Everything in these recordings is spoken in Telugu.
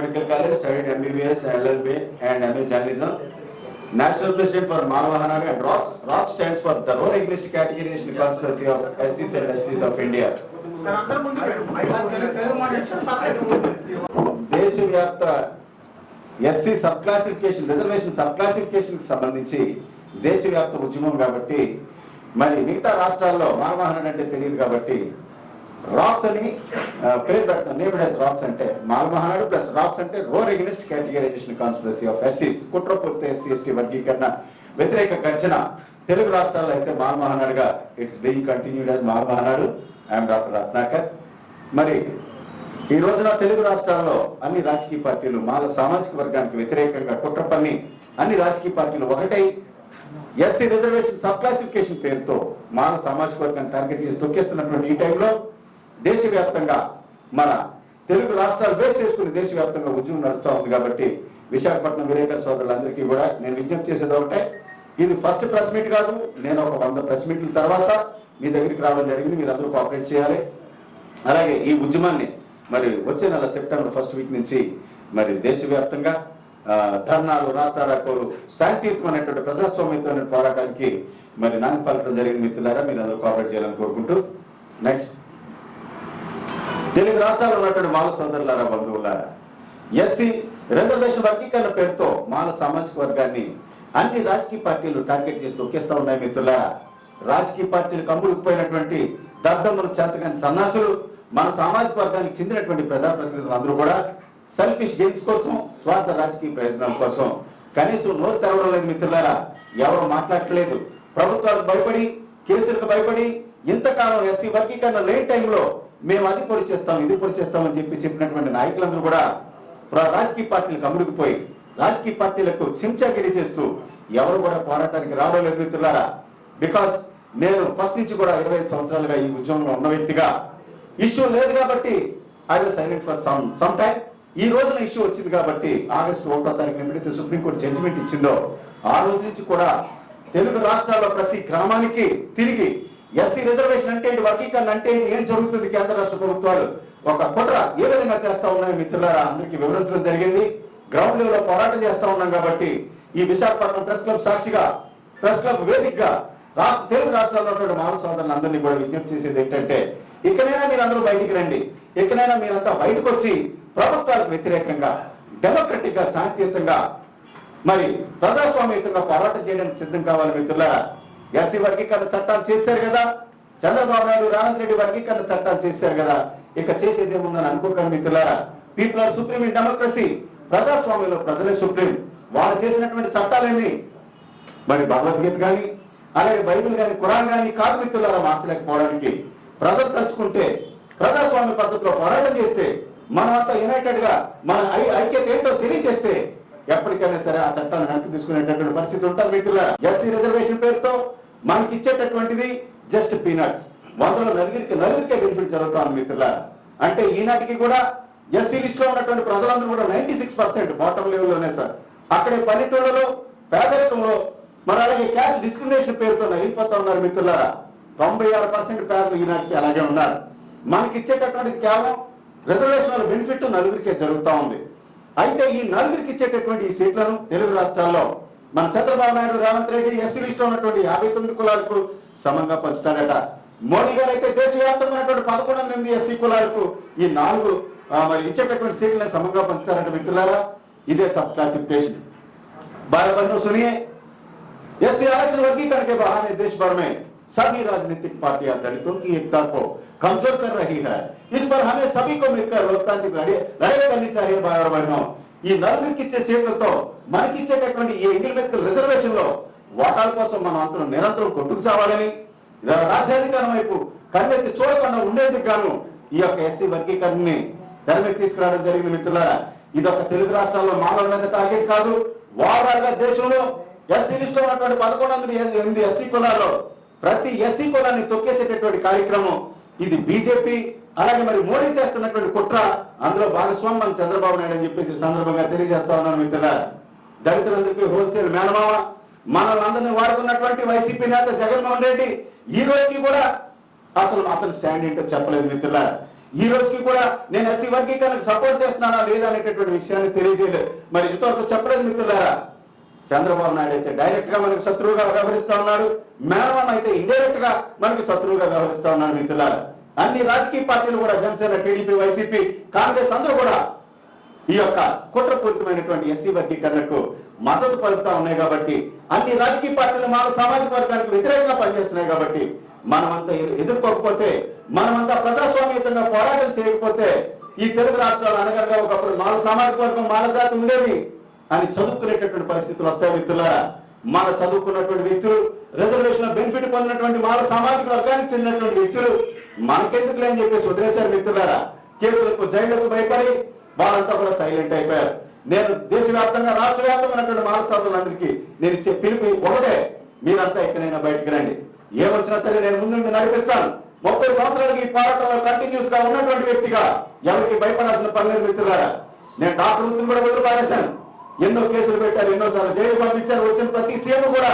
Medical College, studied MBBS, LLB, and MA Journalism. National President for Malavahanadu and ROCS. ROCS stands for the Rural English Categorization Conspiracy of SCs and STs of India. దేశవ్యాప్త SC sub classification reservation sub classification సంబంధించి దేశవ్యాప్త ఉద్యమం కాబట్టి మరి మిగతా రాష్ట్రాల్లో మాలవాహనుడు అంటే తెలియదు కాబట్టి రాక్స్ అని పేరు పెట్టడం నేమ్డ్ యాజ్ రాక్స్ అంటే మాలవాహనుడు ప్లస్ రాక్స్ అంటే rural against categorization conspiracy of ఎస్సీస్ కుట్రపూర్తి ఎస్సీ ఎస్టీ వర్గీకరణ వ్యతిరేక గర్జన తెలుగు రాష్ట్రాల్లో అయితే మాలవాహనుడుగా ఇట్స్ బీయింగ్ కంటిన్యూడ్ యాజ్ మాలవాహనుడు. I'm doctor Ratnakar. మరి ఈ రోజున తెలుగు రాష్ట్రాల్లో అన్ని రాజకీయ పార్టీలు మాల సామాజిక వర్గానికి వ్యతిరేకంగా కుట్ర పన్ని అన్ని రాజకీయ పార్టీలు ఒకటై ఎస్సీ రిజర్వేషన్ సబ్ క్లాసిఫికేషన్ పేరుతో మాల సామాజిక వర్గాన్ని టార్గెట్ చేసి తొక్కేస్తున్నటువంటి ఈ టైంలో దేశవ్యాప్తంగా మన తెలుగు రాష్ట్రాలు బేస్ చేసుకుని దేశవ్యాప్తంగా ఉద్యమం నడుస్తూ ఉంది కాబట్టి విశాఖపట్నం విలేకరుల సోదరులందరికీ కూడా నేను విజ్ఞప్తి చేసేది ఒకటే, ఇది ఫస్ట్ ప్రెస్ మీట్ కాదు. నేను ఒక 100 ప్రెస్ మీట్ల తర్వాత మీ దగ్గరికి రావడం జరిగింది. మీరు అందరూ కోఆపరేట్ చేయాలి. అలాగే ఈ ఉద్యమాన్ని మరి వచ్చే నెల సెప్టెంబర్ 1st వీక్ నుంచి మరి దేశవ్యాప్తంగా ధర్నాలు రాస్తారోకోలు శాంతియుతమైనటువంటి ప్రజాస్వామ్యమైన పోరాటానికి మరి నాంది పలకడం జరిగింది. మిత్రులారా మీరు అందరూ కోఆపరేట్ చేయాలని కోరుకుంటూ నెక్స్ట్ తెలుగు రాష్ట్రాల్లో ఉన్నటువంటి మాల సోదరులారా బంధువులారా, ఎస్సీ రిజర్వేషన్ వర్గీకరణ పేరుతో మాల సామాజిక వర్గాన్ని అన్ని రాజకీయ పార్టీలు టార్గెట్ చేసి తొక్కేస్తా ఉన్నాయి. మిత్రులారా, రాజకీయ పార్టీలు కమ్ముడుకుపోయినటువంటి దద్దమ్మలు చేతగాని సన్నాసులు మన సామాజిక వర్గానికి చెందినటువంటి ప్రజాప్రతినిధులు అందరూ కూడా సెల్ఫిష్ గెయిన్స్ కోసం స్వార్థ రాజకీయ ప్రయోజనాల కోసం కనీసం నోరు తెరవడం లేదు. మిత్రులారా, ఎవరు మాట్లాడట్లేదు. ప్రభుత్వాలకు భయపడి కేసులకు భయపడి ఇంతకాలం ఎస్సీ వర్గీకరణ లేని టైంలో మేము అది పొడి చేస్తాం ఇది పొడి చేస్తామని చెప్పినటువంటి నాయకులందరూ కూడా రాజకీయ పార్టీలకు అమ్ముడుకుపోయి రాజకీయ పార్టీలకు చించాగిరి చేస్తూ ఎవరు కూడా పోరాటానికి రావడం లేదు. మిత్రులారా, బికాస్ నేను ఫస్ట్ నుంచి కూడా 25 సంవత్సరాలుగా ఈ ఉద్యమంలో ఉన్న వ్యక్తిగా ఇష్యూ లేదు కాబట్టి I was silent for some time. ఈ రోజున ఇష్యూ వచ్చింది కాబట్టి ఆగస్టు 1వ తారీఖున ఎప్పుడైతే సుప్రీంకోర్టు జడ్జిమెంట్ ఇచ్చిందో ఆ రోజు నుంచి కూడా తెలుగు రాష్ట్రాల్లో ప్రతి గ్రామానికి తిరిగి ఎస్సీ రిజర్వేషన్ అంటే వర్గీకరణ అంటే ఏం జరుగుతుంది, కేంద్ర రాష్ట్ర ప్రభుత్వాలు ఒక కుట్ర ఏ విధంగా చేస్తా ఉన్నాయి మిత్రులారా అందరికీ వివరించడం జరిగింది. గ్రౌండ్ లెవెల్ లో పోరాటం చేస్తా ఉన్నాం కాబట్టి ఈ విశాఖపట్నం ప్రెస్ క్లబ్ సాక్షిగా ప్రెస్ క్లబ్ వేదికగా తెలుగు రాష్ట్రాల్లో ఉన్న మానవ సోదరులు అందరినీ కూడా విజ్ఞప్తి చేసేది ఏంటంటే, ఇకనైనా మీరందరూ బయటికి రండి. ఇకనైనా మీరంతా బయటకు వచ్చి ప్రభుత్వాలకు వ్యతిరేకంగా డెమోక్రటిక్ గా శాంతియుతంగా మరి ప్రజాస్వామ్యయుతంగా పోరాటం చేయడానికి సిద్ధం కావాలి. మిత్రులారా, ఎస్సీ వర్గీకరణ చట్టాలు చేశారు కదా, చంద్రబాబు నాయుడు రేవంత్ రెడ్డి వర్గీకరణ చట్టాలు చేశారు కదా, ఇక చేసేది ఏముందని అనుకోకండి. మిత్రులారా, people are supreme in democracy. ప్రజాస్వామ్యంలో ప్రజలే సుప్రీం. వాళ్ళు చేసినటువంటి చట్టాలేమి మరి భగవద్గీత కానీ అలాగే బైబిల్ కానీ ఖురాన్ కానీ కాదు మిత్రులారా మార్చలేకపోవడానికి. ప్రజలు తలుచుకుంటే ప్రజాస్వామ్య పద్ధతిలో పోరాటం చేస్తే మనమంతా యునైటెడ్ గా మన ఐక్యత ఏంటో తెలియజేస్తే ఎప్పటికైనా సరే ఆ చట్టాన్ని వెనక్కి తీసుకునేటటువంటి పరిస్థితి ఉంటుంది. మిత్రులారా, ఎస్సీ రిజర్వేషన్ పేరుతో మనకి ఇచ్చేటటువంటిది జస్ట్ పీనట్స్. 100లో నలుగురికే బెనిఫిట్ జరుగుతాను మిత్రులారా. అంటే ఈనాటికి కూడా ఎస్సీ లిస్ట్ లో ఉన్నటువంటి ప్రజలందరూ కూడా 96% బాటమ్ లెవెల్లోనే సార్. అక్కడే పల్లెటూళ్ళలో పేదరికంలో మరి అలాగే క్యాస్ట్ డిస్క్రిమినేషన్ పేరుతో వెళ్ళిపోతా ఉన్నారు. మిత్రులారా, 96% పేదలు ఈనాటికి అలాగే ఉన్నారు. మనకి ఇచ్చేటటువంటి కేవలం రిజర్వేషన్ బెనిఫిట్ నలుగురికే జరుగుతూ ఉంది. అయితే ఈ నలుగురికి ఇచ్చేటటువంటి ఈ సీట్లను తెలుగు రాష్ట్రాల్లో మన చంద్రబాబు నాయుడు రేవంత్ రెడ్డి ఎస్సీ లిస్ట్ లో ఉన్నటువంటి 59 కులాలకు సమంగా పంచుతాడట. మోడీ గారు అయితే దేశవ్యాప్తమైనటువంటి 11 ఎస్సీ కులాలకు ఈ 4 మరి ఇచ్చేటటువంటి సీట్లను సమంగా పంచుతారట. మిత్రులారా, ఇదే సబ్ క్లాసిఫిकेशन बार बार सुनिए। एससी आरक्षण वर्गीकरण के बहाने देश भर में सभी राजनीतिक पार्टियां दलितों की एकता को कमजोर कर रही है। इस पर हमें सभी को मिलकर लोकतांत्रिक लड़ाई करनी चाहिए। भाई और बहनों, ఈ నలుగురికి ఇచ్చే సీట్లతో మనకి ఇచ్చేటటువంటి ఈ ఎంగిల్ మెడికల్ రిజర్వేషన్ లో వాటాల కోసం మనం అందరం నిరంతరం కొట్టుకు చావాలని రాజ్యాధికారం వైపు కన్నెత్తి చూడకుండా ఉండేందుకు గాను ఈ యొక్క ఎస్సీ వర్గీకరణని తెరమీకి తీసుకురావడం జరిగింది. మిత్రులారా, ఇది ఒక తెలుగు రాష్ట్రాల్లో మానవుల టార్గెట్ కాదు. ఓవరాల్ గా దేశంలో ఎస్సీ లిస్ట్ లో ఉన్నటువంటి 11 ఎస్సీ కులాల్లో ప్రతి ఎస్సీ కులాన్ని తొక్కేసేటటువంటి కార్యక్రమం ఇది బీజేపీ అలాగే మరి మోడీ చేస్తున్నటువంటి కుట్ర. అందులో భాగస్వామి మన చంద్రబాబు నాయుడు అని చెప్పేసి సందర్భంగా తెలియజేస్తా ఉన్నాను. మిత్రులారా, దళితులందరికీ హోల్సేల్ మేనమామ మనల్ని వాడుకున్నటువంటి వైసీపీ నేత జగన్మోహన్ రెడ్డి ఈ రోజుకి కూడా అసలు అతని స్టాండ్ ఏంటో చెప్పలేదు. మిత్రులారా, ఈ రోజుకి కూడా నేను ఎస్సీ వర్గీకరణకు సపోర్ట్ చేస్తున్నానా లేదా అనేటటువంటి విషయాన్ని తెలియజేయలేదు. మరి ఇంతవరకు చెప్పలేదు మిత్రులారా. చంద్రబాబు నాయుడు అయితే డైరెక్ట్ గా మనకు శత్రువుగా వ్యవహరిస్తా ఉన్నాడు, మేనమామ అయితే ఇండైరెక్ట్ గా మనకు శత్రువుగా వ్యవహరిస్తా ఉన్నాడు మిత్రులారా. అన్ని రాజకీయ పార్టీలు కూడా జనసేన, టీడీపీ, వైసీపీ, కాంగ్రెస్ అందరూ కూడా ఈ యొక్క కుట్రపూరితమైనటువంటి ఎస్సీ వర్గీకరణకు మద్దతు పలుకుతా ఉన్నాయి. కాబట్టి అన్ని రాజకీయ పార్టీలు మన సామాజిక వర్గానికి వ్యతిరేకంగా పనిచేస్తున్నాయి. కాబట్టి మనమంతా ఎదుర్కోకపోతే, మనమంతా ప్రజాస్వామ్యంగా పోరాటం చేయకపోతే ఈ తెలుగు రాష్ట్రాలు అనగా ఒకప్పుడు మన సామాజిక వర్గం మన జాతి ఉండేది అని చదువుకునేటటువంటి పరిస్థితులు వస్తాయి మిత్రులారా. మన చదువుకున్నటువంటి వ్యక్తులు, రిజర్వేషన్ బెనిఫిట్ పొందినటువంటి మన సామాజిక వర్గానికి చెందినటువంటి వ్యక్తులు మనకెందుకులే అని చెప్పేసి వదిలేశారు మిత్రులారా. కేసులకు, జైళ్లకు భయపడి వాళ్ళంతా కూడా సైలెంట్ అయిపోయారు. నేను దేశవ్యాప్తంగా, రాష్ట్ర వ్యాప్తంగా ఉన్నటువంటి మానవ సోదరులందరికీ నేను ఇచ్చే పిలుపు ఒకటే, మీరంతా ఎక్కడైనా బయటకు రండి. ఏమొచ్చినా సరే నేను ముందు నడిపిస్తాను. 30 సంవత్సరాలకి ఈ పోరాటంలో కంటిన్యూస్ గా ఉన్నటువంటి వ్యక్తిగా ఎవరికి భయపడాల్సిన పని లేదు మిత్రులారా. నేను డాక్టర్ వృత్తిని కూడా వదిలి పారేశాను. ఎన్నో కేసులు పెట్టారు, ఎన్నోసార్లు జైలు పంపించారు. వచ్చిన ప్రతి సీఎం కూడా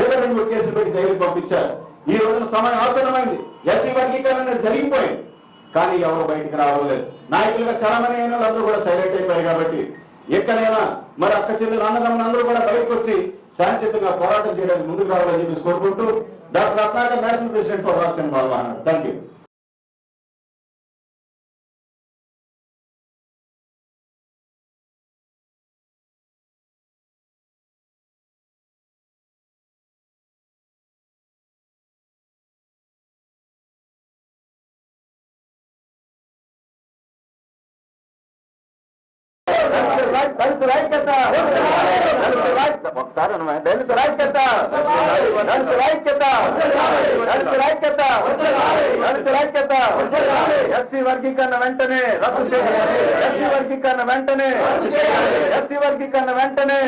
ఏదో 2-3 కేసులు పెట్టి జైలు పంపించారు. ఈ రోజున సమయం అవసరమైంది. ఎస్సీ వర్గీకరణ జరిగిపోయింది, కానీ ఎవరు బయటికి రావలేదు. నాయకులుగా చాలా మంది అయిన అందరూ కూడా సైలెంట్ అయిపోయారు. కాబట్టి ఎక్కడైనా మరి అక్క చెల్లెలు, అన్నదమ్ములు అందరూ కూడా బయటకు వచ్చి శాంతియుతంగా పోరాటం చేయడానికి ముందుకు రావాలని చెప్పి కోరుకుంటూ doctor Ratnakar, national president for Rajasena పాల్గొన్నారు. Thank you. ఒకసారి ఎస్సీ వర్గీకరణ వెంటనే రద్దు చేయాలి. ఎస్సీ వర్గీకరణ వెంటనే, ఎస్సీ వర్గీకరణ వెంటనే.